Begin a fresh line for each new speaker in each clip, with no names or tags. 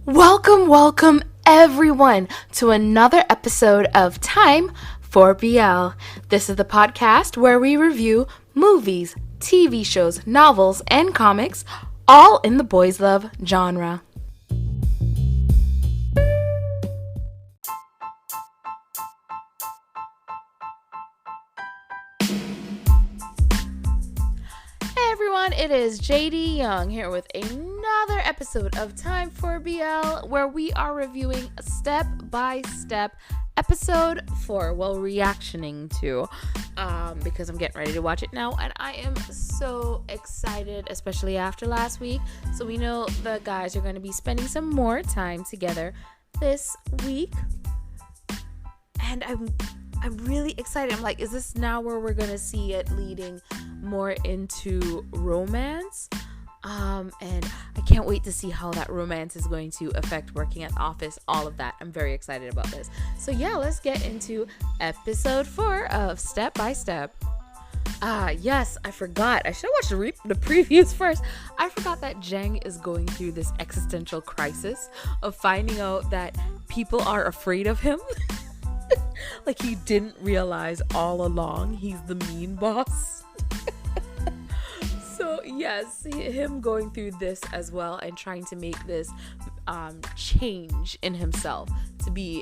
Welcome everyone to another episode of Time for BL. This is the podcast where we review movies, TV shows, novels, and comics, all in the boys love genre. Hey everyone, it is JD Young here with another episode of Time for BL, where we are reviewing a step-by-step episode 4, reactioning to, because I'm getting ready to watch it now, and I am so excited, especially after last week. So we know the guys are going to be spending some more time together this week, and I'm really excited. I'm like, is this now where we're going to see it leading more into romance? And I can't wait to see how that romance is going to affect working at the office, all of that. I'm very excited about this. So yeah, let's get into episode 4 of Step by Step. Yes, I forgot. I should have watched the previews first. I forgot that Jeng is going through this existential crisis of finding out that people are afraid of him. Like he didn't realize all along he's the mean boss. So yes, him going through this as well and trying to make this change in himself to be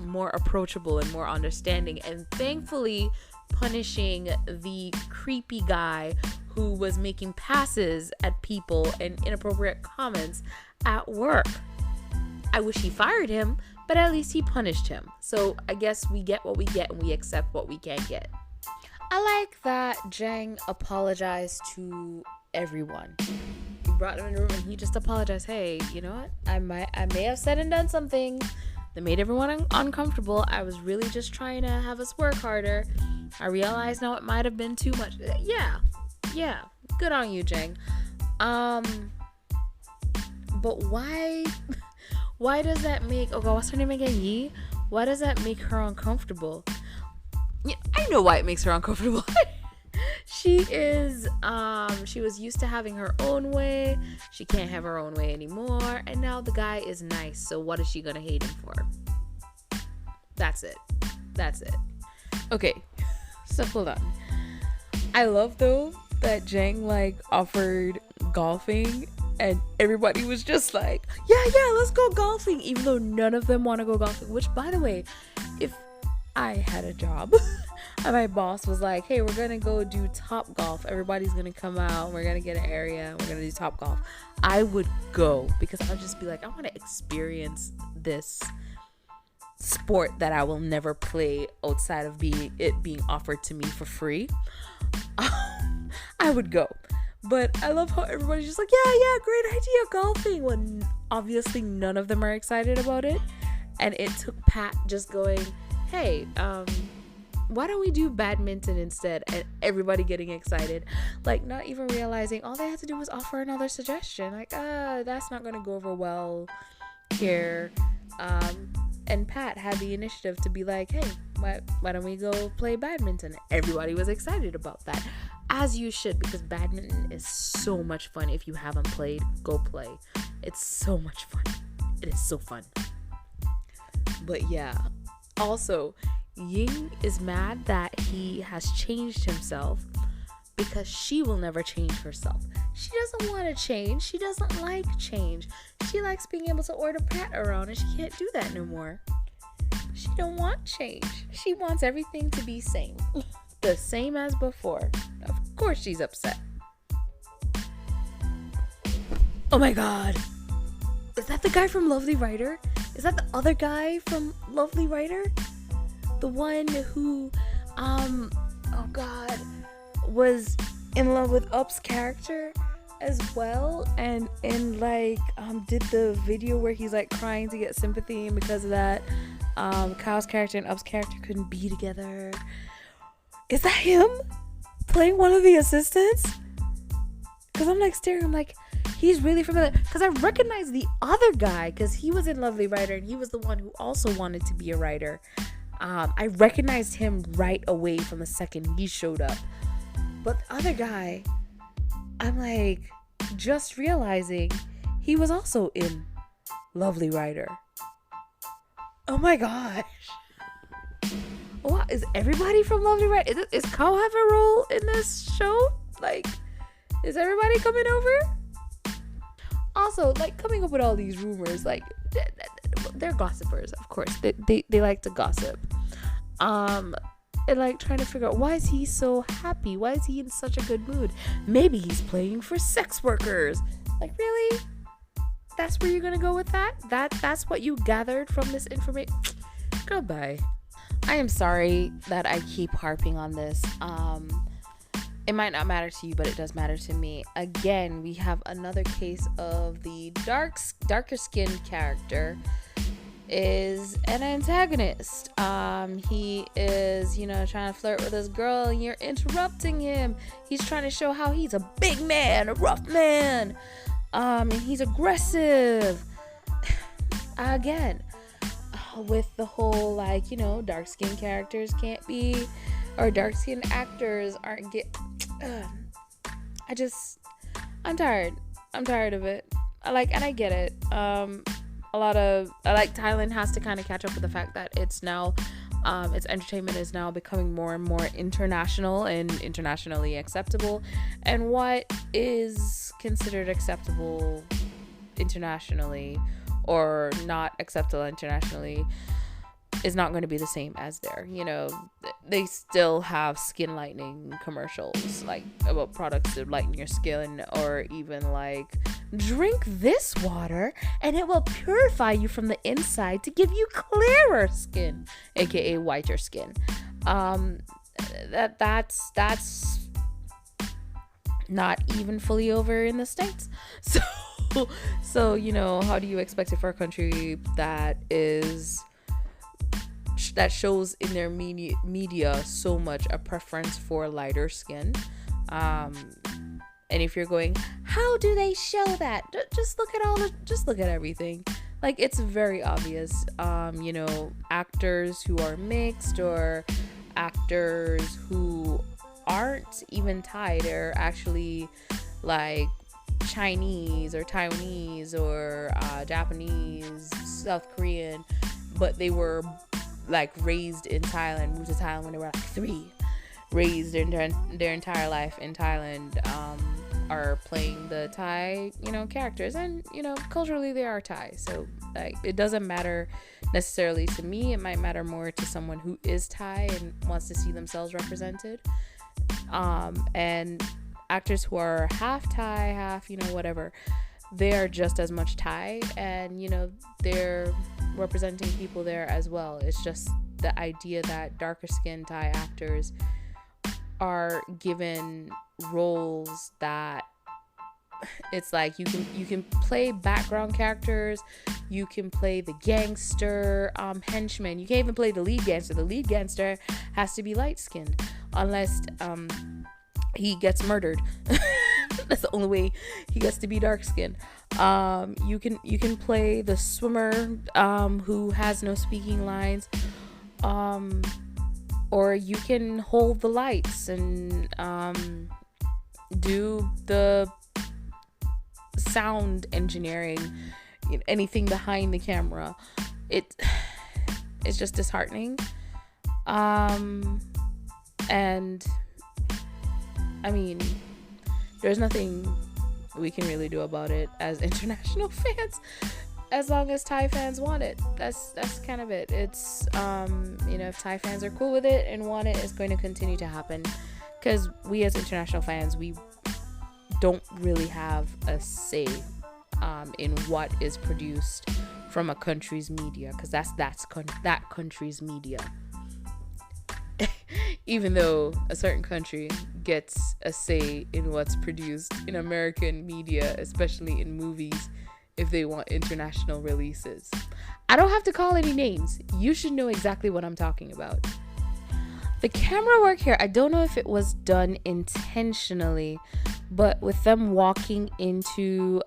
more approachable and more understanding, and thankfully punishing the creepy guy who was making passes at people and inappropriate comments at work. I wish he fired him, but at least he punished him. So I guess we get what we get and we accept what we can't get. I like that Jeng apologized to everyone. He brought him in the room and he just apologized. Hey, you know what? I may have said and done something that made everyone uncomfortable. I was really just trying to have us work harder. I realize now it might have been too much. Yeah. Good on you, Jeng. But why does that make... Oh God, what's her name again? Yi? Why does that make her uncomfortable? Yeah, I know why it makes her uncomfortable. She was used to having her own way. She can't have her own way anymore. And now the guy is nice. So what is she going to hate him for? That's it. Okay, so hold on. I love, though, that Jeng, offered golfing. And everybody was just like, yeah, let's go golfing. Even though none of them want to go golfing. Which, by the way, if I had a job and my boss was like, hey, we're going to go do Top Golf. Everybody's going to come out. We're going to get an area. And we're going to do Top Golf. I would go because I'd just be like, I want to experience this sport that I will never play outside of it being offered to me for free. I would go. But I love how everybody's just like, yeah, great idea, golfing. When obviously none of them are excited about it. And it took Pat just going, hey, why don't we do badminton instead? And everybody getting excited. Not even realizing all they had to do was offer another suggestion. That's not going to go over well here. And Pat had the initiative to be like, hey, why don't we go play badminton? Everybody was excited about that. As you should, because badminton is so much fun. If you haven't played, go play. It's so much fun. It is so fun. But yeah, also, Ying is mad that he has changed himself because she will never change herself. She doesn't want to change. She doesn't like change. She likes being able to order Pat around, and she can't do that no more. She don't want change. She wants everything to be same. The same as before. Of course she's upset. Oh my God. Is that the guy from Lovely Writer? Is that the other guy from Lovely Writer? The one who, oh God, was in love with Up's character as well, and did the video where he's crying to get sympathy, and because of that, Kyle's character and Up's character couldn't be together. Is that him playing one of the assistants? Because I'm staring, I'm like, he's really familiar. Because I recognize the other guy because he was in Lovely Writer and he was the one who also wanted to be a writer. I recognized him right away from the second he showed up. But the other guy, I'm just realizing he was also in Lovely writer. Oh my gosh. What is everybody from Lovely Writer? Is Kao have a role in this show? Like, is everybody coming over? Also, like, coming up with all these rumors, like, they're gossipers, of course. They like to gossip. And like trying to figure out, why is he so happy? Why is he in such a good mood? Maybe he's playing for sex workers. Like, really? That's where you're gonna go with that? That's what you gathered from this information? Goodbye. I am sorry that I keep harping on this. It might not matter to you, but it does matter to me. Again, we have another case of the darker skinned character is an antagonist. He is, trying to flirt with this girl and you're interrupting him. He's trying to show how he's a big man, a rough man. And he's aggressive. Again, with the whole, dark skinned characters can't be, or dark skinned actors aren't I'm tired of it. I get it. Thailand has to kind of catch up with the fact that it's now, its entertainment is now becoming more and more international and internationally acceptable. And what is considered acceptable internationally or not acceptable internationally is not going to be the same as there. They still have skin lightening commercials, like about products to lighten your skin, or even like, drink this water and it will purify you from the inside to give you clearer skin, aka whiter skin. That's not even fully over in the States. So how do you expect it for a country that shows in their media so much a preference for lighter skin? And if you're going, how do they show that? Just look at everything. Like, it's very obvious. Actors who are mixed, or actors who aren't even Thai, they're actually like Chinese or Taiwanese or Japanese, South Korean, but they were like raised in Thailand, moved to Thailand when they were like 3, raised their entire life in Thailand, are playing the Thai, characters, and culturally they are Thai. So like, it doesn't matter necessarily to me. It might matter more to someone who is Thai and wants to see themselves represented. And actors who are half Thai, half whatever, they are just as much Thai, and they're representing people there as well. It's just the idea that darker skinned Thai actors are given roles that it's like, you can play background characters, you can play the gangster henchman, you can't even play the lead gangster. The lead gangster has to be light skinned unless he gets murdered. That's the only way he gets to be dark skinned. You can play the swimmer who has no speaking lines, or you can hold the lights and do the sound engineering, anything behind the camera. It's just disheartening. And I mean, there's nothing we can really do about it as international fans, as long as Thai fans want it. That's kind of it. It's if Thai fans are cool with it and want it, it's going to continue to happen, because we as international fans, we don't really have a say in what is produced from a country's media, because that country's media. Even though a certain country gets a say in what's produced in American media, especially in movies, if they want international releases. I don't have to call any names. You should know exactly what I'm talking about. The camera work here, I don't know if it was done intentionally, but with them walking into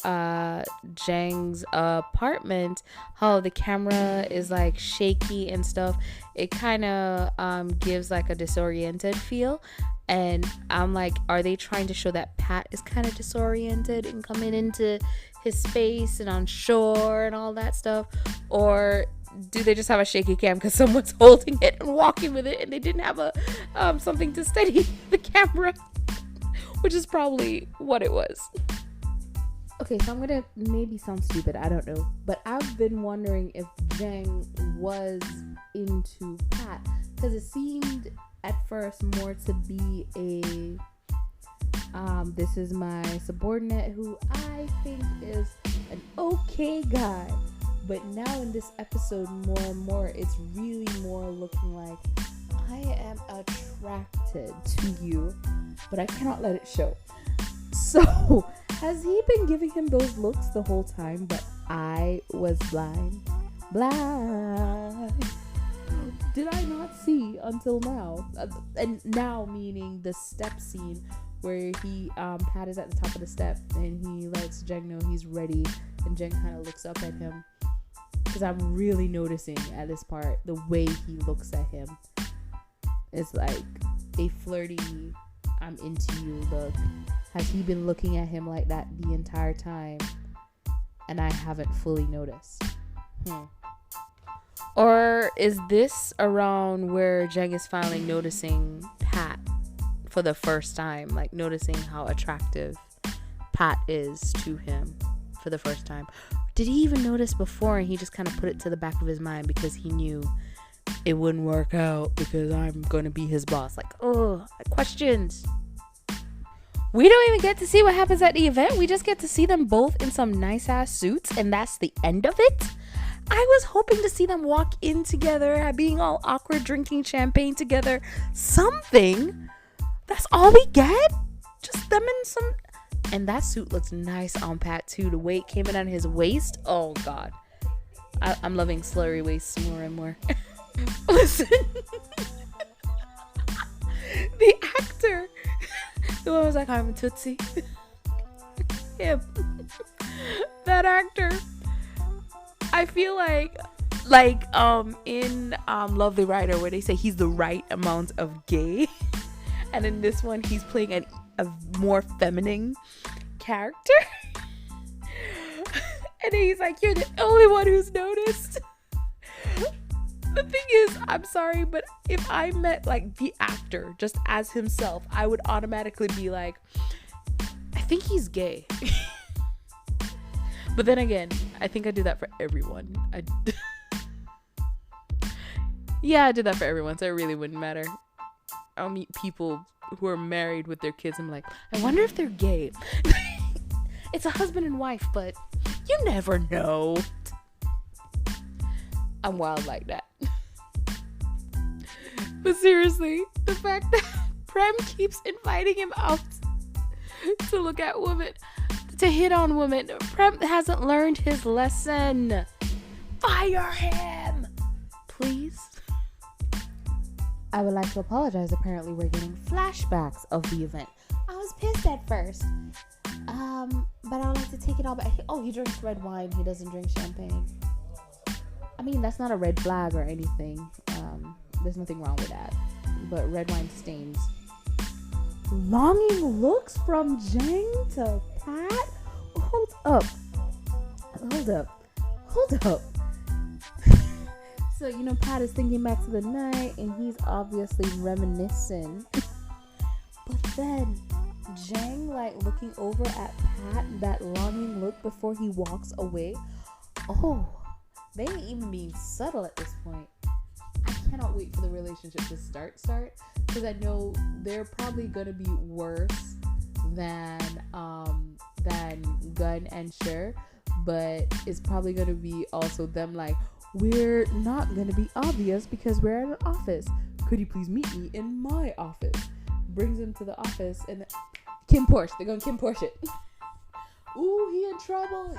Jeng's apartment, how the camera is like shaky and stuff, it kind of gives like a disoriented feel. And I'm like, are they trying to show that Pat is kind of disoriented and coming into his space and unsure and all that stuff? Or do they just have a shaky cam because someone's holding it and walking with it and they didn't have a something to steady the camera? Which is probably what it was. Okay, so I'm gonna maybe sound stupid, I don't know, but I've been wondering if Jeng was into Pat, because it seemed at first more to be a this is my subordinate who I think is an okay guy, but now in this episode more and more it's really more looking like I am attracted to you, but I cannot let it show. So has he been giving him those looks the whole time, but I was blind? Did I not see until now? And now meaning the step scene where he Pat is at the top of the step and he lets Jeng know he's ready, and Jeng kind of looks up at him, because I'm really noticing at this part the way he looks at him. It's like a flirty, I'm into you look. Has he been looking at him like that the entire time and I haven't fully noticed? Or is this around where Jeng is finally noticing Pat for the first time? Like noticing how attractive Pat is to him for the first time. Did he even notice before and he just kind of put it to the back of his mind because he knew it wouldn't work out because I'm going to be his boss? Like, oh, questions. We don't even get to see what happens at the event. We just get to see them both in some nice ass suits, and that's the end of it. I was hoping to see them walk in together, being all awkward, drinking champagne together. Something. That's all we get? Just them in some... And that suit looks nice on Pat too. The way it came in on his waist. Oh God. I'm loving slurry waists more and more. Listen. The actor. The one was like, I'm a Tootsie. Him. That actor. I feel like in Lovely Writer, where they say he's the right amount of gay, and in this one he's playing a more feminine character. And then he's like, you're the only one who's noticed. The thing is, I'm sorry, but if I met like the actor just as himself, I would automatically be like, I think he's gay. But then again, I think I do that for everyone. Yeah, I did that for everyone, so it really wouldn't matter. I'll meet people who are married with their kids. I'm like, I wonder if they're gay. It's a husband and wife, but you never know. I'm wild like that. But seriously, the fact that Prem keeps inviting him out to look at women, to hit on women. Prem hasn't learned his lesson. Fire him, please. I would like to apologize. Apparently we're getting flashbacks of the event. I was pissed at first. But I would like to take it all back. Oh, he drinks red wine. He doesn't drink champagne. I mean, that's not a red flag or anything. There's nothing wrong with that. But red wine stains. Longing looks from Jeng to Pat? Hold up. So, you know, Pat is thinking back to the night and he's obviously reminiscing. But then Jeng, like, looking over at Pat, that longing look before he walks away. Oh, they ain't even being subtle at this point. I cannot wait for the relationship to start, because I know they're probably gonna be worse than Gun and Cher, but it's probably gonna be also them like, we're not gonna be obvious because we're at an office. Could you please meet me in my office? Brings him to the office and Kim Porsche. They're going Kim Porsche it. Ooh, he in trouble.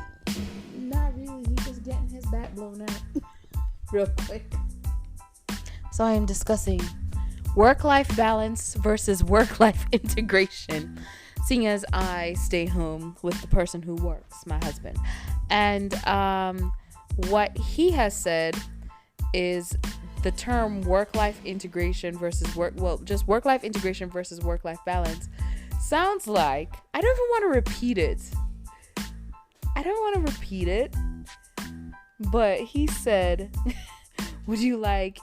Not really. He's just getting his back blown out real quick. So I am discussing work-life balance versus work-life integration, seeing as I stay home with the person who works, my husband. And what he has said is the term work-life integration versus work-life integration versus work-life balance sounds like, I don't even want to repeat it. But he said, would you like,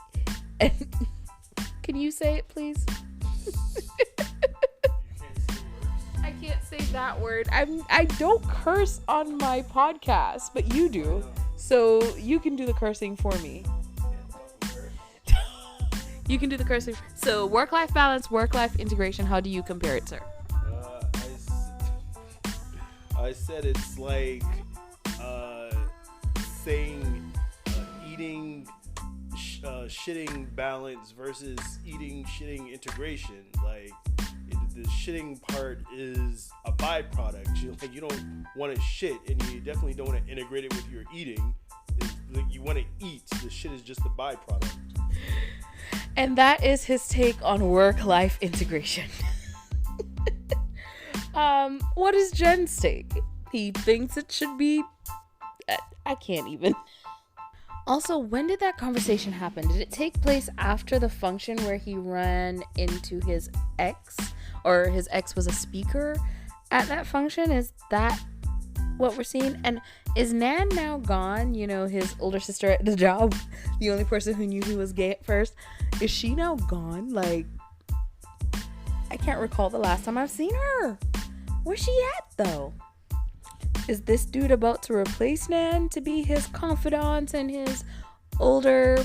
can you say it, please? I can't say that word. I don't curse on my podcast, but you do. So you can do the cursing for me. You can do the cursing. So work-life balance, work-life integration, how do you compare it, sir?
I said it's like saying eating shitting balance versus eating shitting integration. Like the shitting part is a byproduct. You don't want to shit, and you definitely don't want to integrate it with your eating. You want to eat. The shit is just the byproduct.
And that is his take on work-life integration. What is Jen's take? He thinks it should be... I can't even. Also, when did that conversation happen? Did it take place after the function where he ran into his ex? Or his ex was a speaker at that function? Is that what we're seeing? And is Nan now gone? You know, his older sister at the job, the only person who knew he was gay at first. Is she now gone? Like, I can't recall the last time I've seen her. Where's she at, though? Is this dude about to replace Nan to be his confidant and his older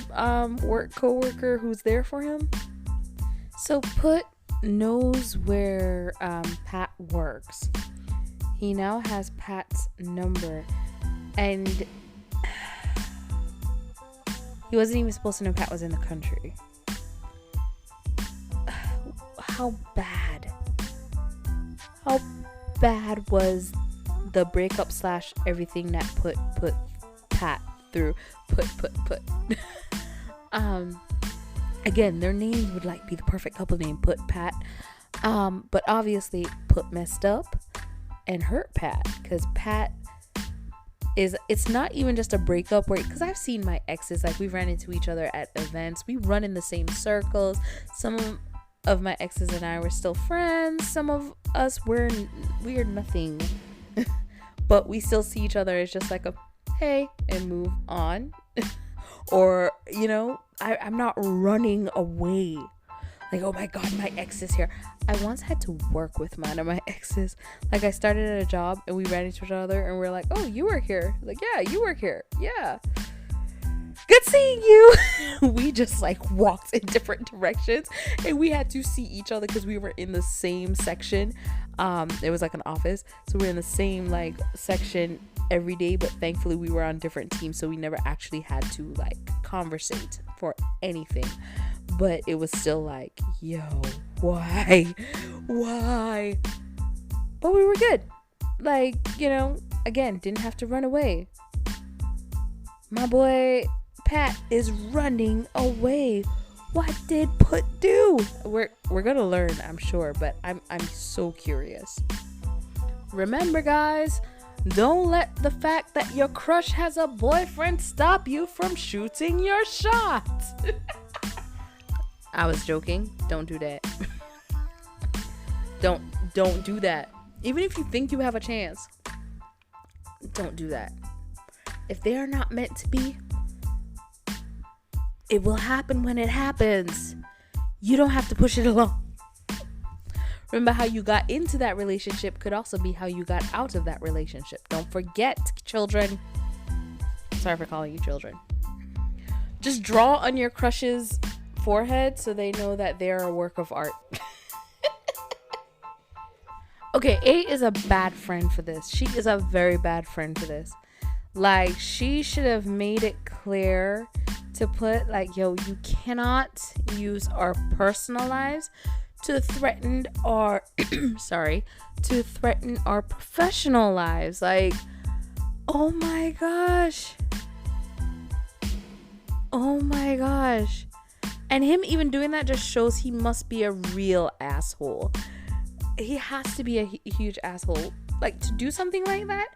work co-worker who's there for him? So Put knows where Pat works. He now has Pat's number, and he wasn't even supposed to know Pat was in the country. How bad was the breakup / everything that put Pat through? Put. Again, their names would like be the perfect couple name, Put, Pat. But obviously Put messed up and hurt Pat, because Pat is, it's not even just a breakup where, because I've seen my exes, like we ran into each other at events, we run in the same circles. Some of my exes and I were still friends. Some of us we're nothing. But we still see each other as just like a hey and move on. Or, you know, I'm not running away. Like, oh my God, my ex is here. I once had to work with one of my exes. Like, I started at a job and we ran into each other and we're like, oh, you work here? Like, yeah, you work here. Yeah. Good seeing you. We just like walked in different directions and we had to see each other because we were in the same section. It was like an office, so we're in the same like section every day, but thankfully we were on different teams, so we never actually had to like conversate for anything. But it was still like, yo, why? But we were good. Like, you know, again, didn't have to run away. My boy Pat is running away. What did Put do? We're gonna learn, I'm sure, but I'm so curious. Remember, guys, don't let the fact that your crush has a boyfriend stop you from shooting your shot. I was joking. Don't do that. Don't do that. Even if you think you have a chance, don't do that. If they are not meant to be, it will happen when it happens. You don't have to push it along. Remember, how you got into that relationship could also be how you got out of that relationship. Don't forget, children. Sorry for calling you children. Just draw on your crush's forehead so they know that they're a work of art. Okay, A is a bad friend for this. She is a very bad friend for this. Like, she should have made it clear to Put, like, yo, you cannot use our personal lives to threaten our professional lives. Like, oh my gosh. And him even doing that just shows he must be a real asshole. He has to be a huge asshole. Like, to do something like that,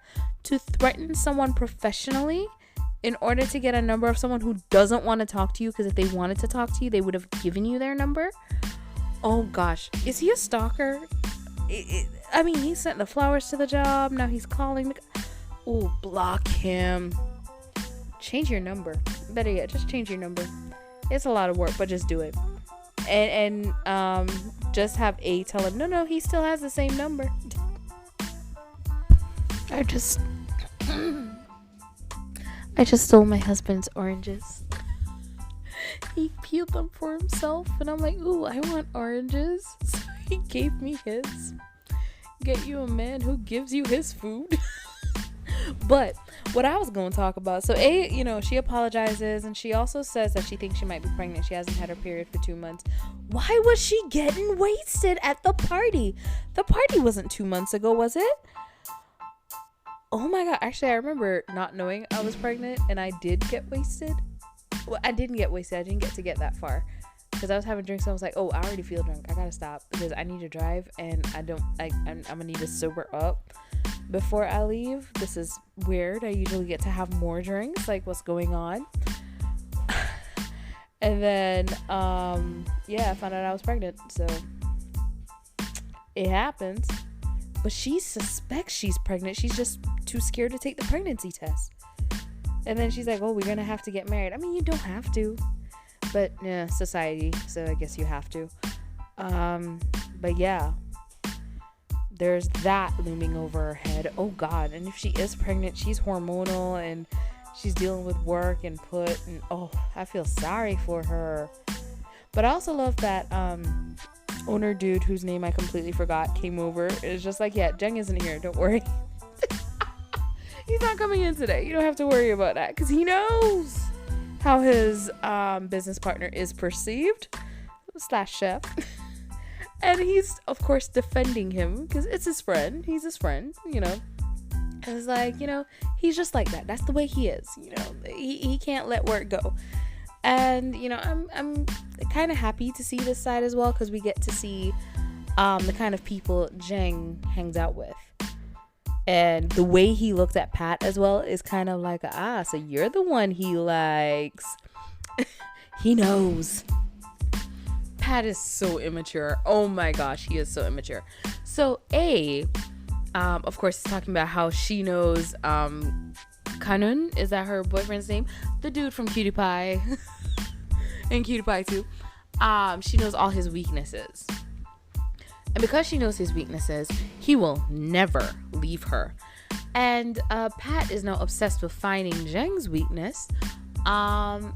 to threaten someone professionally in order to get a number of someone who doesn't want to talk to you, because if they wanted to talk to you, they would have given you their number. Oh gosh, is he a stalker? I mean, he sent the flowers to the job. Now he's calling. Oh, block him. Change your number. Better yet, just change your number. It's a lot of work, but just do it. And just have A tell him, no, he still has the same number. I just stole my husband's oranges. He peeled them for himself, and I'm like, ooh, I want oranges. So he gave me his. Get you a man who gives you his food. But what I was going to talk about, so she apologizes, and she also says that she thinks she might be pregnant. She hasn't had her period for 2 months. Why was she getting wasted at the party? The party wasn't 2 months ago, was it? Oh my God. Actually, I remember not knowing I was pregnant, and I did get wasted. Well, I didn't get wasted. I didn't get to that far, because I was having drinks, and I was like, oh, I already feel drunk. I gotta stop, because I need to drive, and I'm gonna need to sober up before I leave. This is weird. I usually get to have more drinks. Like, what's going on? And then I found out I was pregnant. So it happens. But she suspects she's pregnant. She's just too scared to take the pregnancy test. And then she's like, oh, we're gonna have to get married. I mean, you don't have to, but yeah, society, so I guess you have to. But yeah, there's that looming over her head. Oh God. And if she is pregnant, she's hormonal, and she's dealing with work and I feel sorry for her. But I also love that owner dude, whose name I completely forgot, came over. It's just like, yeah, Jeng isn't here, don't worry. He's not coming in today. You don't have to worry about that, because he knows how his business partner is perceived / chef. And he's, of course, defending him, because it's his friend. He's his friend, It's like, he's just like that. That's the way he is, He can't let work go. And, I'm kind of happy to see this side as well, because we get to see the kind of people Jeng hangs out with. And the way he looked at Pat as well is kind of like, so you're the one he likes. He knows. Pat is so immature. Oh my gosh, he is so immature. So of course, he's talking about how she knows Kanun, is that her boyfriend's name? The dude from Cutie Pie and Cutie Pie 2. She knows all his weaknesses. And because she knows his weaknesses, he will never leave her. And Pat is now obsessed with finding Jeng's weakness,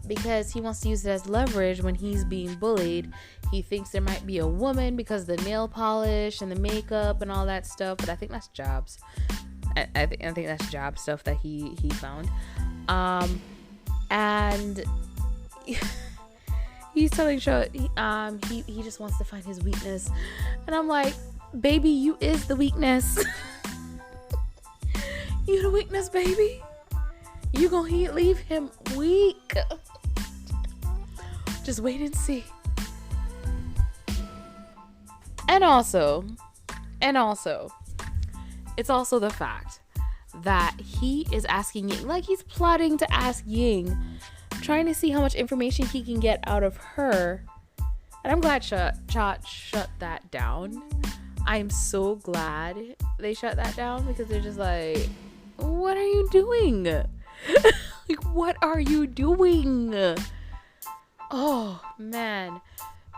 because he wants to use it as leverage when he's being bullied. He thinks there might be a woman because of the nail polish and the makeup and all that stuff, but I think that's Jobs. I think that's Job stuff that he found. And he's telling Cho he just wants to find his weakness, and I'm like, baby, you is the weakness. You the weakness, baby. You gonna leave him weak. Just wait and see. And also, it's also the fact that he is asking Ying, like he's plotting to ask Ying, trying to see how much information he can get out of her. And I'm glad Chot shut that down. I'm so glad they shut that down, because they're just like, what are you doing? Like, what are you doing? Oh, man.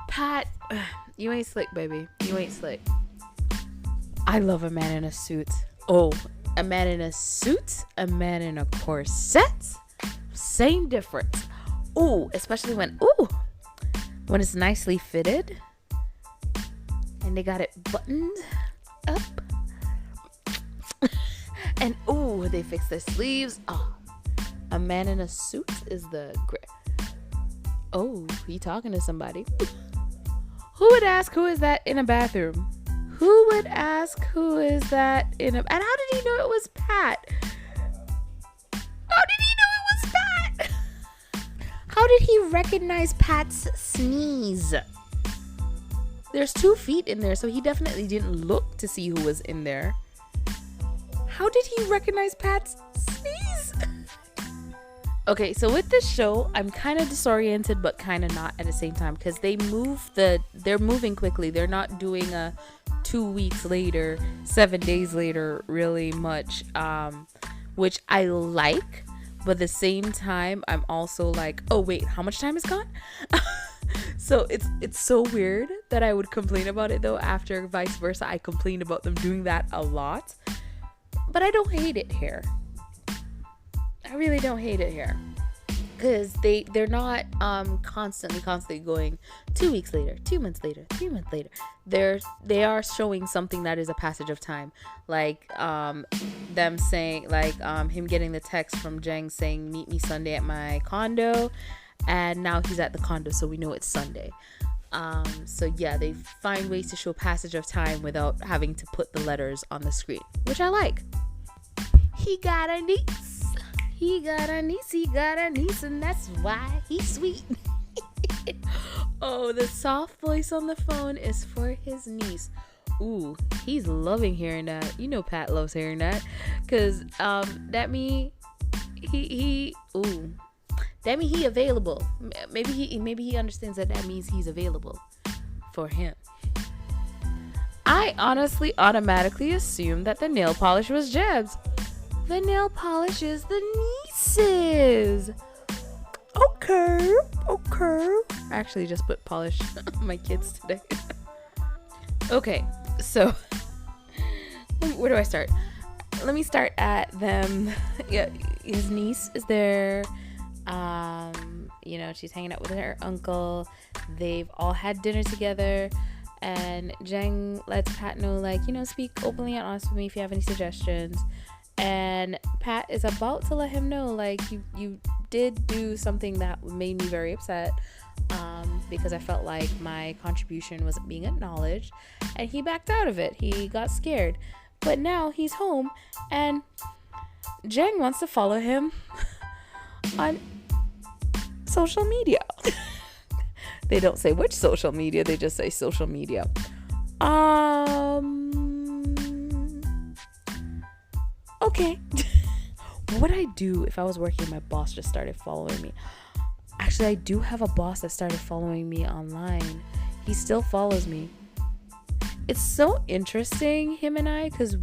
Pat, you ain't slick, baby. You ain't slick. I love a man in a suit. Oh, a man in a suit, a man in a corset. Same difference. Oh, especially when it's nicely fitted and they got it buttoned up. And they fix their sleeves. Oh, a man in a suit is the great. Oh, he talking to somebody. Who would ask who is that in a bathroom? Who would ask who is that in a... And how did he know it was Pat? How did he know it was Pat? How did he recognize Pat's sneeze? There's 2 feet in there, so he definitely didn't look to see who was in there. How did he recognize Pat's sneeze? Okay, so with this show, I'm kind of disoriented, but kind of not at the same time, because they're moving quickly. They're not doing a 2 weeks later, 7 days later, really much, which I like. But at the same time, I'm also like, oh wait, how much time has gone? So it's so weird that I would complain about it though. After vice versa, I complained about them doing that a lot, but I don't hate it here. I really don't hate it here, because they're not constantly going 2 weeks later, 2 months later, 3 months later. They are showing something that is a passage of time, like them saying, like him getting the text from Jengs saying meet me Sunday at my condo, and now he's at the condo, so we know it's Sunday. So yeah, they find ways to show passage of time without having to put the letters on the screen, which I like. He got a niece. He got a niece, and that's why he's sweet. Oh, the soft voice on the phone is for his niece. Ooh, he's loving hearing that. You know Pat loves hearing that, because that mean he available. Maybe he understands that means he's available for him. I honestly automatically assumed that the nail polish was Jeb's. The nail polish is the niece's. Okay. I actually just put polish on my kids today. Okay, so where do I start? Let me start at them. Yeah, his niece is there. She's hanging out with her uncle. They've all had dinner together. And Jeng lets Pat know, like, speak openly and honest with me if you have any suggestions. And Pat is about to let him know, like, you did do something that made me very upset, because I felt like my contribution wasn't being acknowledged, and he backed out of it. He got scared, but now he's home, and Jeng wants to follow him on social media. They don't say which social media, they just say social media. Okay. What would I do if I was working and my boss just started following me? Actually, I do have a boss that started following me online. He still follows me. It's so interesting, him and I, because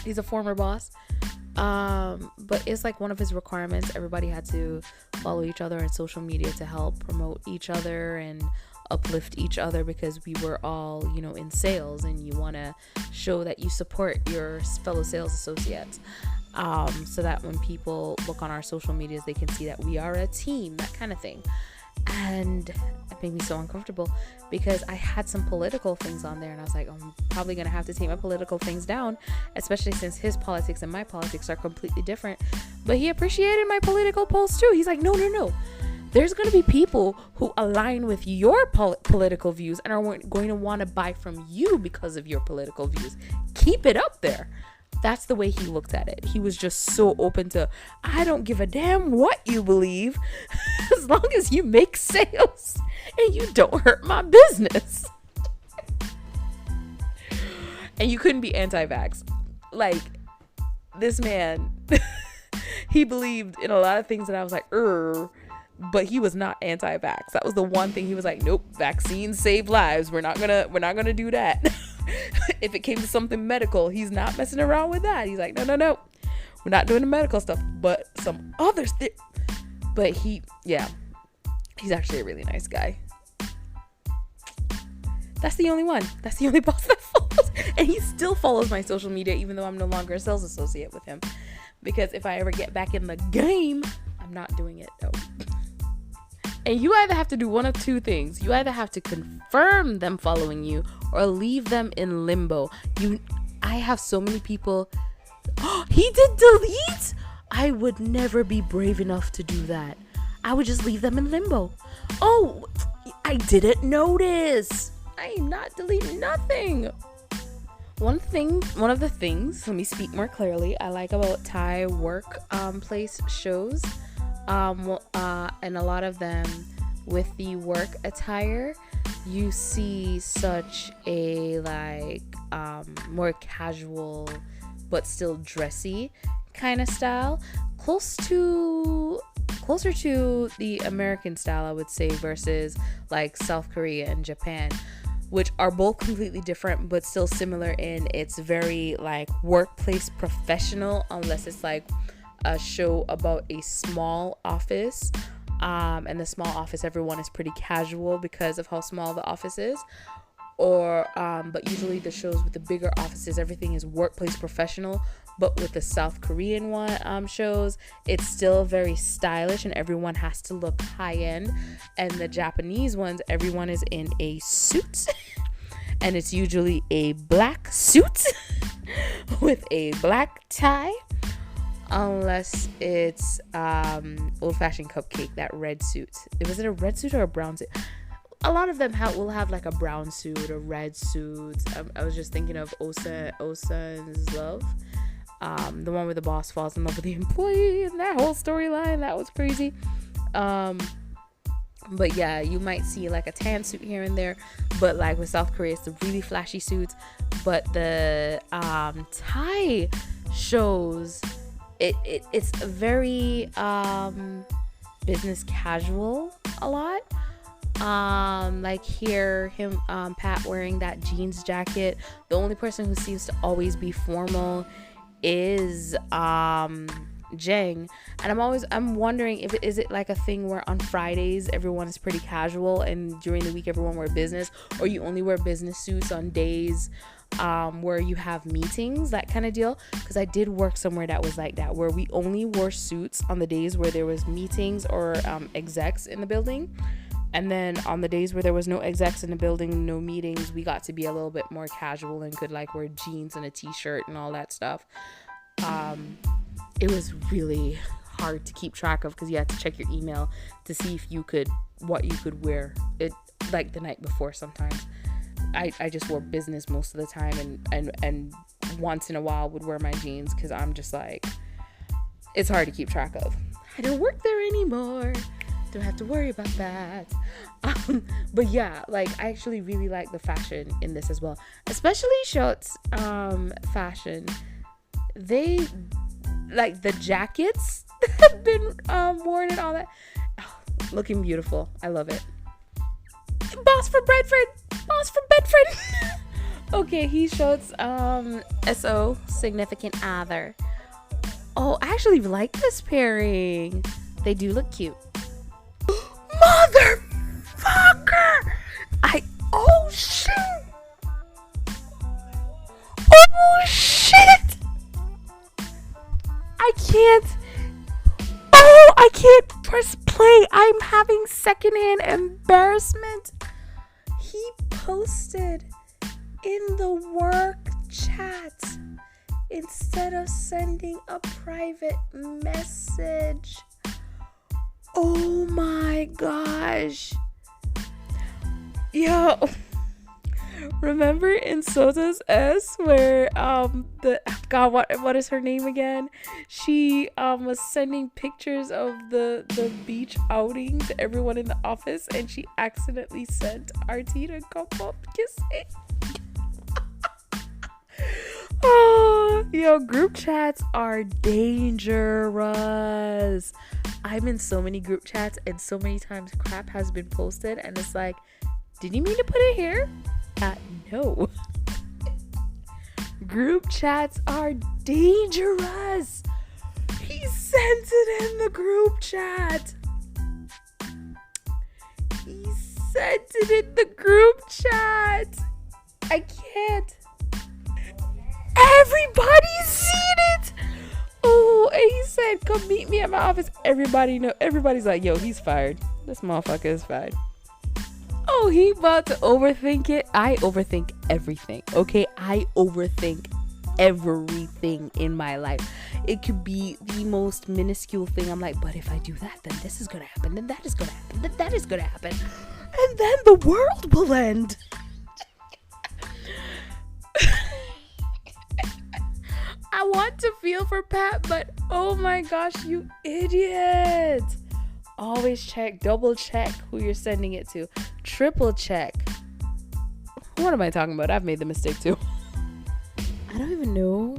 he's a former boss. But it's like one of his requirements. Everybody had to follow each other on social media to help promote each other and uplift each other, because we were all, in sales, and you want to show that you support your fellow sales associates, so that when people look on our social medias, they can see that we are a team, that kind of thing. And it made me so uncomfortable, because I had some political things on there, and I was like, I'm probably gonna have to take my political things down, especially since his politics and my politics are completely different. But he appreciated my political posts too. He's like, no, there's going to be people who align with your political views and are going to want to buy from you because of your political views. Keep it up there. That's the way he looked at it. He was just so open to, I don't give a damn what you believe, as long as you make sales and you don't hurt my business. And you couldn't be anti-vax. Like, this man, he believed in a lot of things that I was like, but he was not anti-vax. That was the one thing he was like, nope, vaccines save lives. We're not gonna do that. If it came to something medical, he's not messing around with that. He's like, no, we're not doing the medical stuff, but some others. But he's actually a really nice guy. That's the only one. That's the only boss that follows, and he still follows my social media, even though I'm no longer a sales associate with him. Because if I ever get back in the game, I'm not doing it though. And you either have to do one of two things. You either have to confirm them following you or leave them in limbo. I have so many people. Oh, he did delete? I would never be brave enough to do that. I would just leave them in limbo. Oh, I didn't notice. I am not deleting nothing. One of the things, let me speak more clearly, I like about Thai workplace shows, and a lot of them with the work attire, you see such a more casual but still dressy kind of style, closer to the American style, I would say, versus like South Korea and Japan, which are both completely different but still similar in it's very like workplace professional, unless it's like a show about a small office. And the small office, everyone is pretty casual because of how small the office is. Or but usually the shows with the bigger offices, everything is workplace professional. But with the South Korean one shows, it's still very stylish and everyone has to look high end. And the Japanese ones, everyone is in a suit and it's usually a black suit with a black tie, unless it's old-fashioned cupcake, that red suit. Was it a red suit or a brown suit? A lot of them will have like a brown suit or red suits. I was just thinking of Osa's Love. The one where the boss falls in love with the employee, and that whole storyline, that was crazy. But yeah, you might see like a tan suit here and there, but like with South Korea, it's the really flashy suits. But the Thai shows, it's very business casual a lot. Like here, Pat wearing that jeans jacket. The only person who seems to always be formal is Jeng, and I'm wondering if is it like a thing where on Fridays everyone is pretty casual and during the week everyone wear business, or you only wear business suits on days where you have meetings, that kind of deal. Because I did work somewhere that was like that, where we only wore suits on the days where there was meetings or execs in the building. And then on the days where there was no execs in the building, no meetings, we got to be a little bit more casual and could like wear jeans and a t-shirt and all that stuff. It was really hard to keep track of because you had to check your email to see if what you could wear it like the night before. Sometimes I just wore business most of the time, and once in a while would wear my jeans because I'm just like, it's hard to keep track of. I don't work there anymore. Don't have to worry about that. But yeah, like I actually really like the fashion in this as well, especially shorts fashion. They like the jackets that have been worn and all that. Oh, looking beautiful. I love it. Boss from Bedford. Okay, he shorts SO, significant other. Oh, I actually like this pairing. They do look cute. Motherfucker! Oh shit! I can't press play. I'm having secondhand embarrassment. He posted in the work chat instead of sending a private message. Oh my gosh. Yo, remember in Sota's S where what is her name again? She was sending pictures of the beach outing to everyone in the office, and she accidentally sent RT to come up kissing. Oh, yo, group chats are dangerous. I'm in so many group chats, and so many times crap has been posted, and it's like, did you mean to put it here? No. Group chats are dangerous. He sent it in the group chat. I can't. Everybody's seen it. Oh, and he said, come meet me at my office. Everybody's like, yo, he's fired. This motherfucker is fired. Oh, he about to overthink it. I overthink everything. Okay, I overthink everything in my life. It could be the most minuscule thing. I'm like, but if I do that, then this is gonna happen, then that is gonna happen, then that is gonna happen, and then the world will end. I want to feel for Pat, but oh my gosh, you idiot. Always check, double check who you're sending it to. Triple check. What am I talking about? I've made the mistake too. I don't even know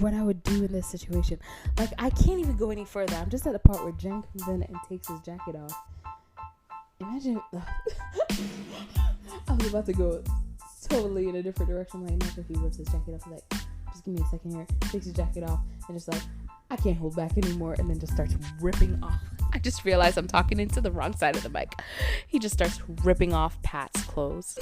what I would do in this situation. Like, I can't even go any further. I'm just at the part where Jeng comes in and takes his jacket off. Imagine, I was about to go totally in a different direction. Like, imagine if he rips his jacket off, like, just give me a second here, takes his jacket off, and just like, I can't hold back anymore, and then just starts ripping off. I just realized I'm talking into the wrong side of the mic. He just starts ripping off Pat's clothes.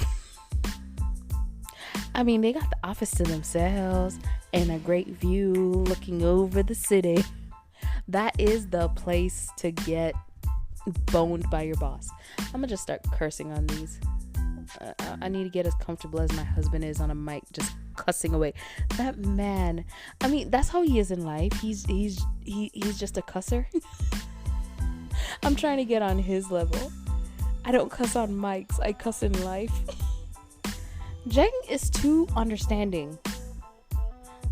I mean, they got the office to themselves and a great view looking over the city. That is the place to get boned by your boss. I'm gonna just start cursing on these. I need to get as comfortable as my husband is on a mic, just cussing away. That man, I mean, that's how he is in life. He's just a cusser. I'm trying to get on his level. I don't cuss on mics, I cuss in life. Jeng is too understanding.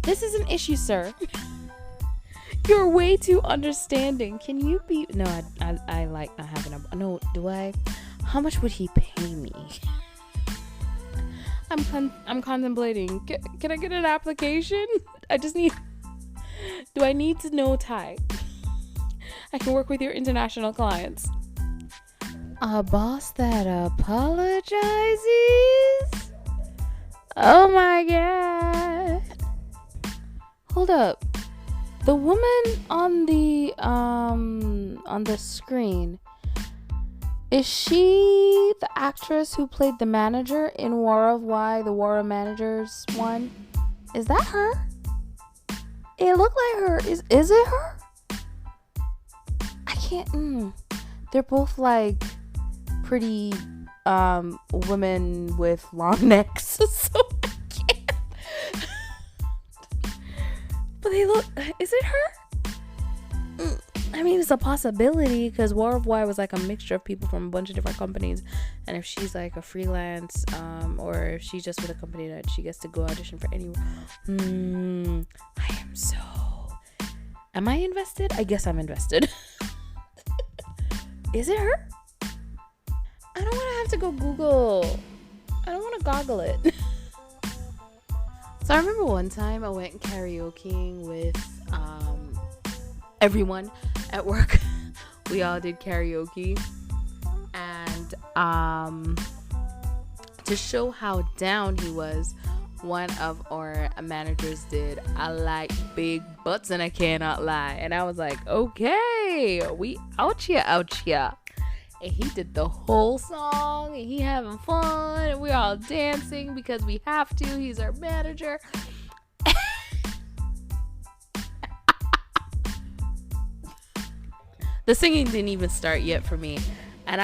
This is an issue, sir. You're way too understanding. Can you be? No, I like not having a. No, do I? How much would he pay me? I'm contemplating. Can I get an application? I just need. Do I need to know Thai? I can work with your international clients. A boss that apologizes? Oh my god. Hold up. The woman on the screen, is she the actress who played the manager in War of Why, the War of Managers one? Is that her? It looked like her. Is it her? I can't. They're both like pretty women with long necks, so I can't. But they look. Is it her? I mean, it's a possibility because War of Why was like a mixture of people from a bunch of different companies, and if she's like a freelance, or if she's just with a company that she gets to go audition for anywhere. I am so. Am I invested? I guess I'm invested. Is it her? I don't want to have to go Google. I don't want to goggle it. So I remember one time I went karaokeing with everyone at work. We all did karaoke, and to show how down he was, one of our managers did "I like big butts and I cannot lie," and I was like, okay, we out here. And he did the whole song, and he having fun, and we're all dancing because we have to. He's our manager. The singing didn't even start yet for me, and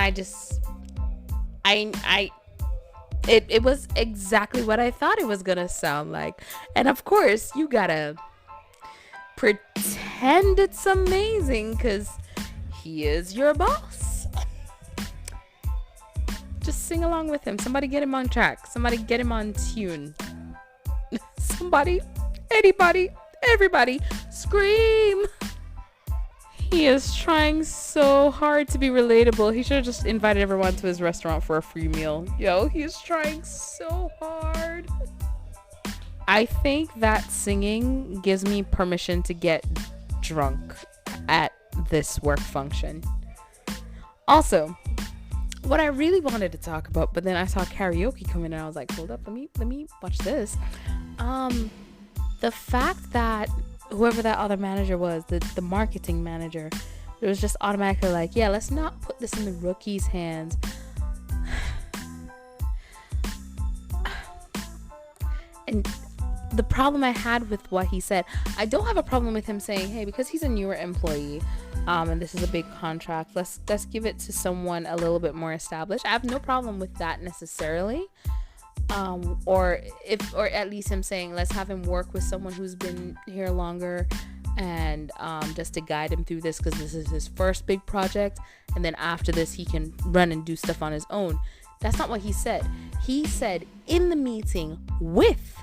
it was exactly what I thought it was gonna sound like. And of course, you gotta pretend it's amazing because he is your boss. Just sing along with him. Somebody get him on track. Somebody get him on tune. Somebody, anybody, everybody, scream. He is trying so hard to be relatable. He should have just invited everyone to his restaurant for a free meal. Yo, he's trying so hard. I think that singing gives me permission to get drunk at this work function. Also, what I really wanted to talk about, but then I saw karaoke come in and I was like, hold up, let me watch this. The fact that whoever that other manager was, the marketing manager, it was just automatically like, yeah, let's not put this in the rookie's hands. And the problem I had with what he said, I don't have a problem with him saying, hey, because he's a newer employee, and this is a big contract, let's give it to someone a little bit more established. I have no problem with that necessarily. Or at least him saying, let's have him work with someone who's been here longer, and just to guide him through this, because this is his first big project, and then after this he can run and do stuff on his own. That's not what he said. He said in the meeting with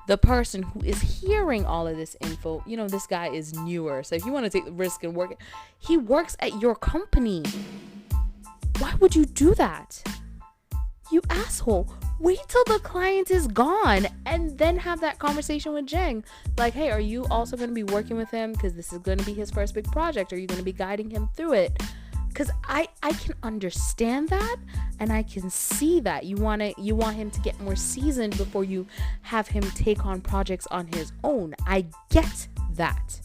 the person who is hearing all of this info, you know, this guy is newer, so if you want to take the risk and work, he works at your company. Why would you do that? You asshole. Wait till the client is gone and then have that conversation with Jeng. Like, hey, are you also going to be working with him? Because this is going to be his first big project. Are you going to be guiding him through it? Because I can understand that, and I can see that you want him to get more seasoned before you have him take on projects on his own. I get that.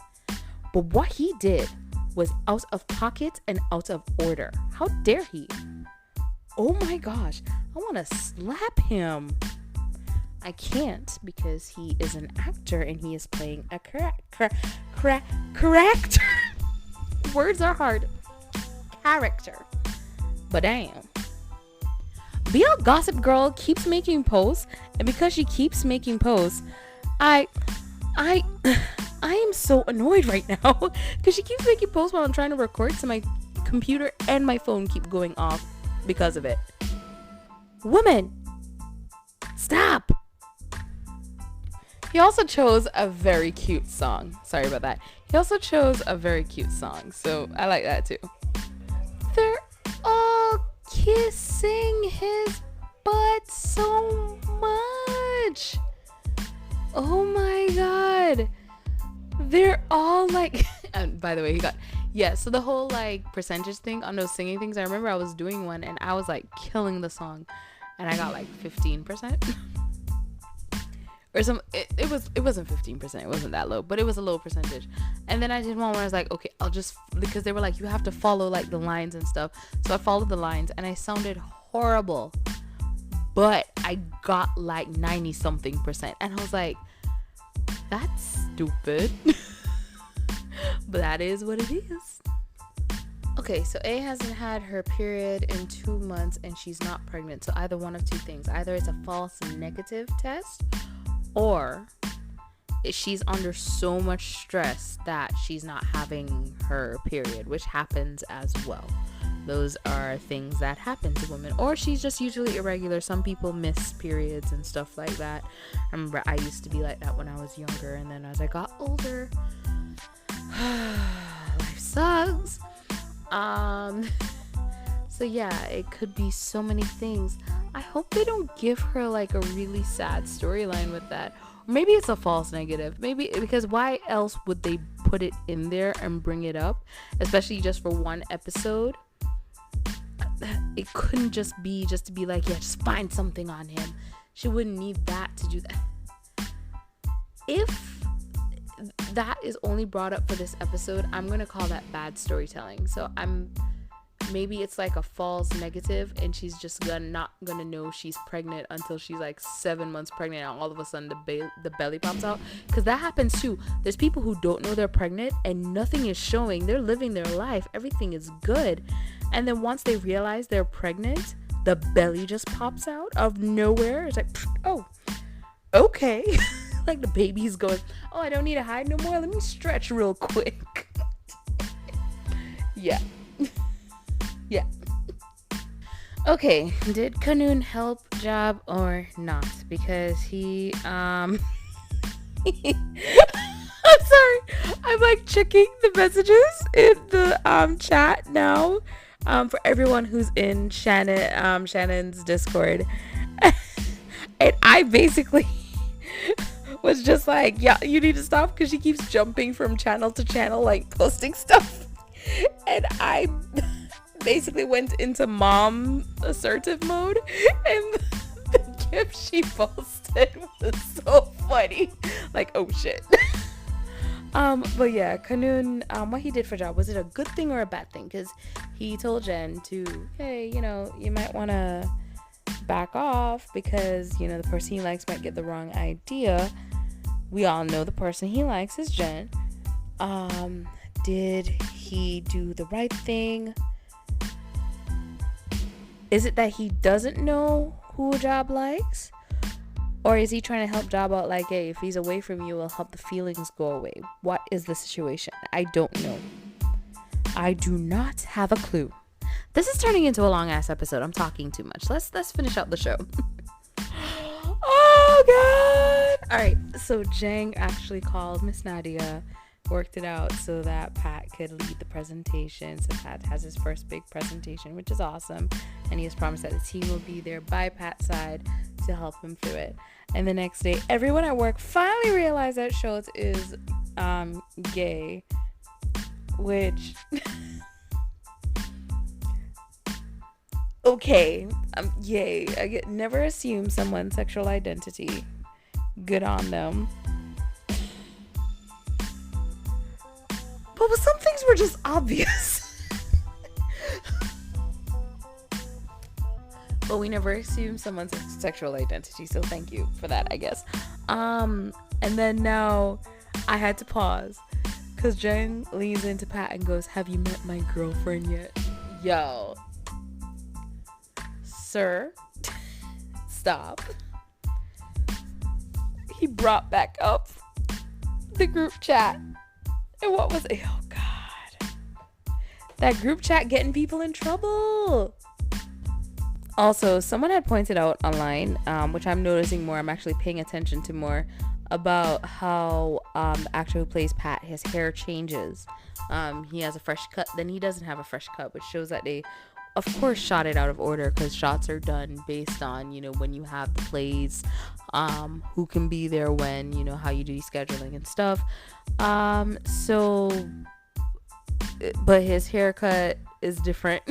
But what he did was out of pocket and out of order. How dare he? Oh my gosh, I want to slap him. I can't because he is an actor and he is playing a character. Words are hard. Character. But damn. BL Gossip Girl keeps making posts, and because she keeps making posts, I am so annoyed right now because she keeps making posts while I'm trying to record, so my computer and my phone keep going off because of it. Woman, stop. He also chose a very cute song. Sorry about that. He also chose a very cute song, so I like that too. They're all kissing his butt so much. Oh my god. They're all like, and by the way, so the whole like percentage thing on those singing things, I remember I was doing one and I was like killing the song and I got like 15%. Or some, it wasn't 15%, it wasn't that low, but it was a low percentage. And then I did one where I was like, okay, I'll just, because they were like, you have to follow like the lines and stuff. So I followed the lines and I sounded horrible, but I got like 90 something percent. And I was like, that's stupid. But that is what it is. Okay, so A hasn't had her period in 2 months and she's not pregnant. So either one of two things. Either it's a false negative test, or she's under so much stress that she's not having her period, which happens as well. Those are things that happen to women. Or she's just usually irregular. Some people miss periods and stuff like that. I remember I used to be like that when I was younger, and then as I got older, life sucks. So yeah, it could be so many things. I hope they don't give her like a really sad storyline with that. Maybe it's a false negative. Maybe because why else would they put it in there and bring it up, especially just for one episode? It couldn't just to be like, yeah, just find something on him. She wouldn't need that to do that. If that is only brought up for this episode, I'm gonna call that bad storytelling. So maybe it's like a false negative and she's just not gonna know she's pregnant until she's like 7 months pregnant and all of a sudden the belly pops out, because that happens too. There's people who don't know they're pregnant and nothing is showing. They're living their life, everything is good, and then once they realize they're pregnant, the belly just pops out of nowhere. It's like, oh, okay. Like the baby's going, oh, I don't need to hide no more, let me stretch real quick. Yeah. Okay, did Kanoon help Job or not? Because he I'm sorry, I'm like checking the messages in the chat now for everyone who's in Shannon's Discord. And I basically was just like, yeah, you need to stop, because she keeps jumping from channel to channel like posting stuff, and I basically went into mom assertive mode, and the gift she posted was so funny, like, oh shit. But yeah, Kanoon, what he did for Job, was it a good thing or a bad thing? Because he told Jen to, hey, you might want to back off, because the person he likes might get the wrong idea. We all know the person he likes is Jen. Did he do the right thing? Is it that he doesn't know who Job likes? Or is he trying to help Job out, like, hey, if he's away from you, it'll help the feelings go away? What is the situation? I don't know. I do not have a clue. This is turning into a long ass episode. I'm talking too much. Let's finish out the show. Oh god. All right. So Jeng actually called Miss Nadia worked it out so that Pat could lead the presentation. So Pat has his first big presentation, which is awesome. And he has promised that the team will be there by Pat's side to help him through it. And the next day, everyone at work finally realized that Schultz is gay, which okay, yay. Never assume someone's sexual identity. Good on them. But some things were just obvious. But we never assume someone's sexual identity, so thank you for that, I guess. And then now I had to pause because Jeng leans into Pat and goes, "Have you met my girlfriend yet?" Yo. Sir, stop. He brought back up the group chat. And what was it? Oh, God. That group chat getting people in trouble. Also, someone had pointed out online, which I'm noticing more, I'm actually paying attention to more, about how the actor who plays Pat, his hair changes. He has a fresh cut, then he doesn't have a fresh cut, which shows that they, of course, shot it out of order because shots are done based on, when you have the plays, who can be there when, how you do scheduling and stuff. But his haircut is different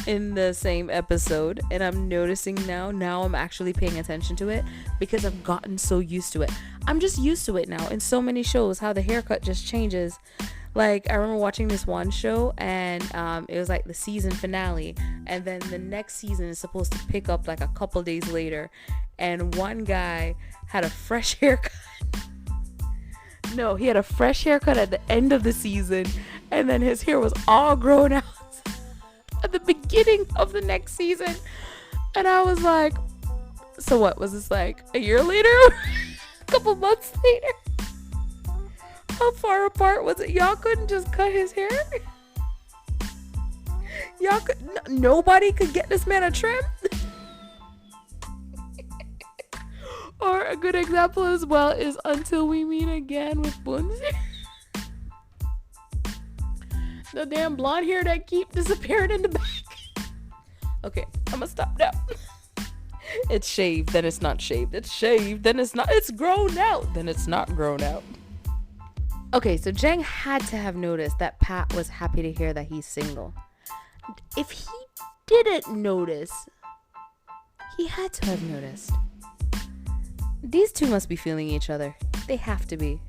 in the same episode, and I'm noticing now I'm actually paying attention to it because I've gotten so used to it. I'm just used to it now in so many shows, how the haircut just changes. Like, I remember watching this one show, and it was like the season finale, and then the next season is supposed to pick up like a couple days later, and one guy had a fresh haircut. No, he had a fresh haircut at the end of the season, and then his hair was all grown out at the beginning of the next season. And I was like, so what was this, like a year later? A couple months later? How far apart was it? Y'all couldn't just cut his hair? Y'all could, nobody could get this man a trim? Or a good example as well is Until We Meet Again with Buns. The damn blonde hair that keep disappearing in the back. Okay, I'm gonna stop now. It's shaved, then it's not shaved. It's shaved, then it's not. It's grown out, then it's not grown out. Okay, so Jeng had to have noticed that Pat was happy to hear that he's single. If he didn't notice, he had to have noticed. These two must be feeling each other. They have to be.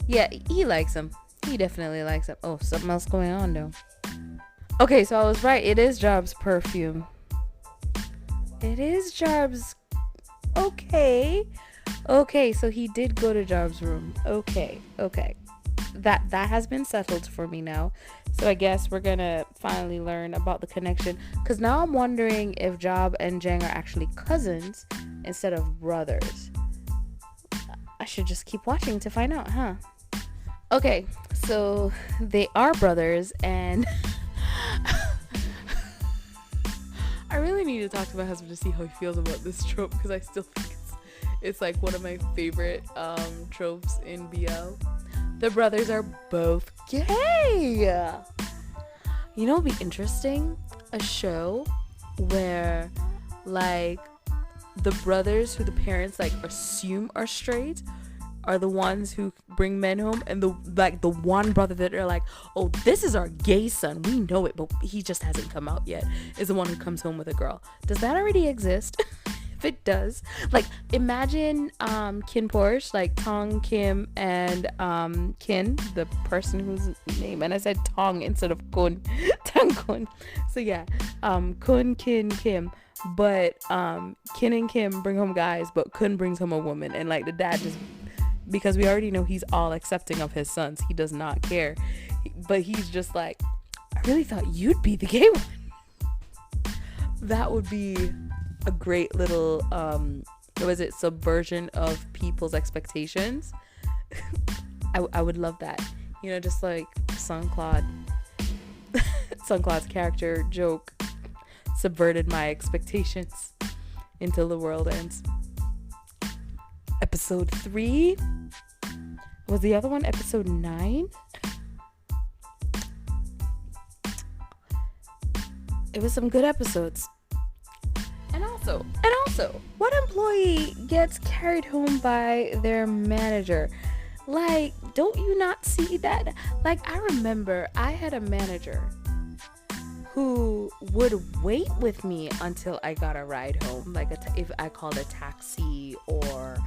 Yeah, he likes him. He definitely likes him. Oh, something else going on though. Okay, so I was right. It is Jarb's perfume. It is Jarb's. Okay, so he did go to Jarb's room. Okay. That has been settled for me now. So I guess we're gonna finally learn about the connection. Because now I'm wondering if Jarb and Jeng are actually cousins instead of brothers. I should just keep watching to find out, huh? Okay, so they are brothers, and I really need to talk to my husband to see how he feels about this trope, because I still think it's like one of my favorite tropes in BL. The brothers are both gay. You know, it'd be interesting, a show where like the brothers who the parents like assume are straight are the ones who bring men home, and the one brother that are like, oh, this is our gay son, we know it, but he just hasn't come out yet, is the one who comes home with a girl. Does that already exist? If it does, like, imagine Kin Porsche, like Tong, Kim, and Kin, the person whose name, and I said Tong instead of Kun. Tang Kun. So yeah, Kun, Kin, Kim. But Kin and Kim bring home guys, but Kun brings home a woman, and like the dad just, because we already know he's all accepting of his sons, he does not care, but he's just like, I really thought you'd be the gay one. That would be a great little subversion of people's expectations. I would love that, just like Claude's character joke subverted my expectations until the world ends. Episode 3, Was the other one episode 9? It was some good episodes. And also, what employee gets carried home by their manager? Like, don't you not see that? Like, I remember I had a manager who would wait with me until I got a ride home. Like, if I called a taxi or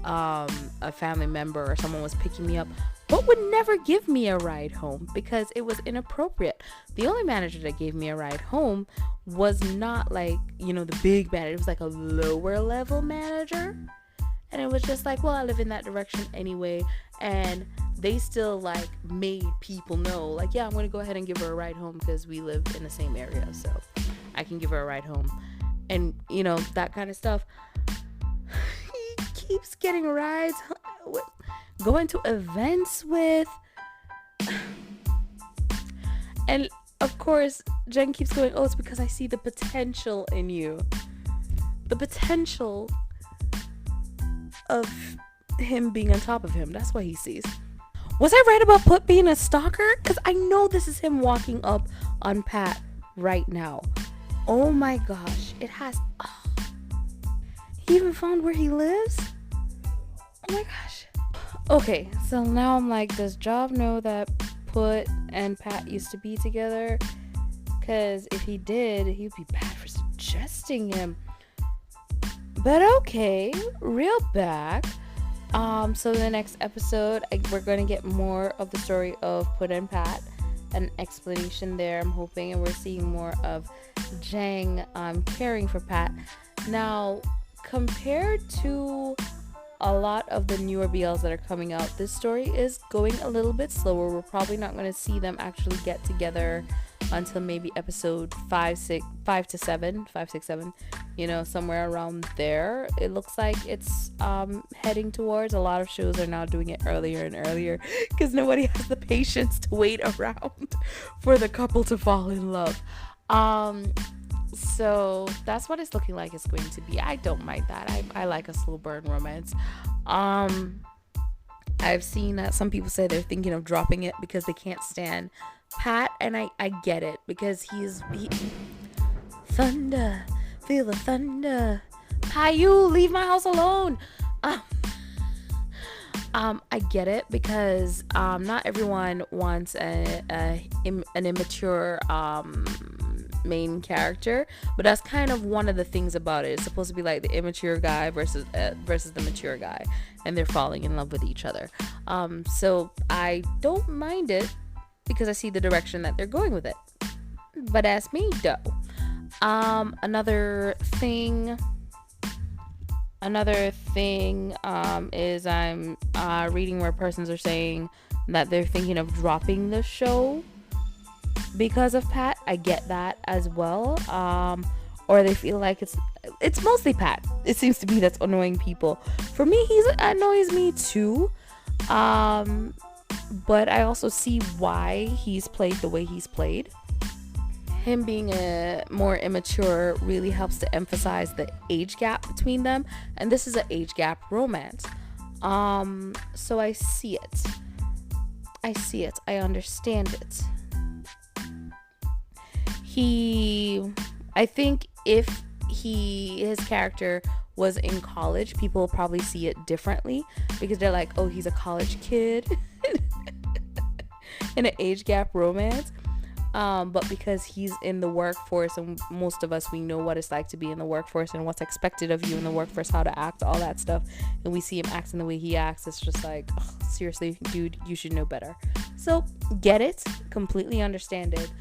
a family member or someone was picking me up, but would never give me a ride home because it was inappropriate. The only manager that gave me a ride home was not like, the big manager. It was like a lower level manager. And it was just like, well, I live in that direction anyway. And they still like made people know, like, yeah, I'm going to go ahead and give her a ride home because we live in the same area. So I can give her a ride home. And, that kind of stuff. He keeps getting rides, going to events with. And of course, Jen keeps going, oh, it's because I see the potential in you. The potential of him being on top of him. That's what he sees. Was I right about Put being a stalker? Because I know this is him walking up on Pat right now. Oh my gosh. It has... Oh. He even found where he lives? Oh my gosh. Okay, so now I'm like, does Job know that Put and Pat used to be together? Because if he did, he'd be bad for suggesting him. But okay, reel back. So the next episode, we're going to get more of the story of Put and Pat, an explanation there, I'm hoping, and we're seeing more of Jeng caring for Pat. Now, compared to a lot of the newer BLs that are coming out, this story is going a little bit slower. We're probably not going to see them actually get together until maybe episode 5, 6, 7, somewhere around there. It looks like it's heading towards. A lot of shows are now doing it earlier and earlier because nobody has the patience to wait around for the couple to fall in love. So that's what it's looking like it's going to be. I don't mind that. I like a slow burn romance. I've seen that some people say they're thinking of dropping it because they can't stand Pat, and I get it because he thunder, feel the thunder. Payu, leave my house alone. I get it because not everyone wants an immature main character, but that's kind of one of the things about it. It's supposed to be like the immature guy versus the mature guy, and they're falling in love with each other. So I don't mind it because I see the direction that they're going with it. But ask me, though. Another thing is I'm reading where persons are saying that they're thinking of dropping the show because of Pat. I get that as well. Or they feel like it's mostly Pat. It seems to be that's annoying people. For me, he annoys me too. But I also see why he's played the way he's played. Him being a more immature really helps to emphasize the age gap between them, and this is an age gap romance. So I see it. I understand it. I think if his character was in college, people will probably see it differently because they're like, oh, he's a college kid in an age gap romance. But because he's in the workforce, and most of us, we know what it's like to be in the workforce and what's expected of you in the workforce, how to act, all that stuff, and we see him acting the way he acts, it's just like, seriously, dude, you should know better. So get it, completely understand it.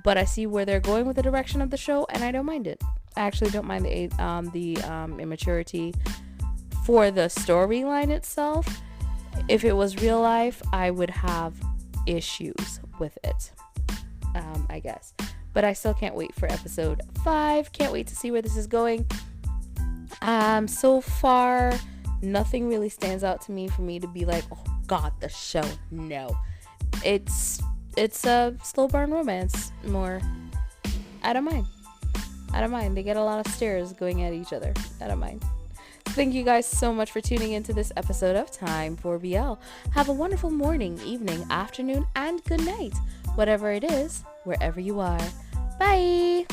But I see where they're going with the direction of the show, and I don't mind it. I actually don't mind the immaturity for the storyline itself. If it was real life, I would have issues with it, I guess. But I still can't wait for episode 5. Can't wait to see where this is going. So far, nothing really stands out to me for me to be like, oh God, the show. No, it's a slow burn romance. More, I don't mind. They get a lot of stares going at each other. I don't mind. Thank you guys so much for tuning into this episode of Time for BL. Have a wonderful morning, evening, afternoon, and good night, whatever it is, wherever you are. Bye!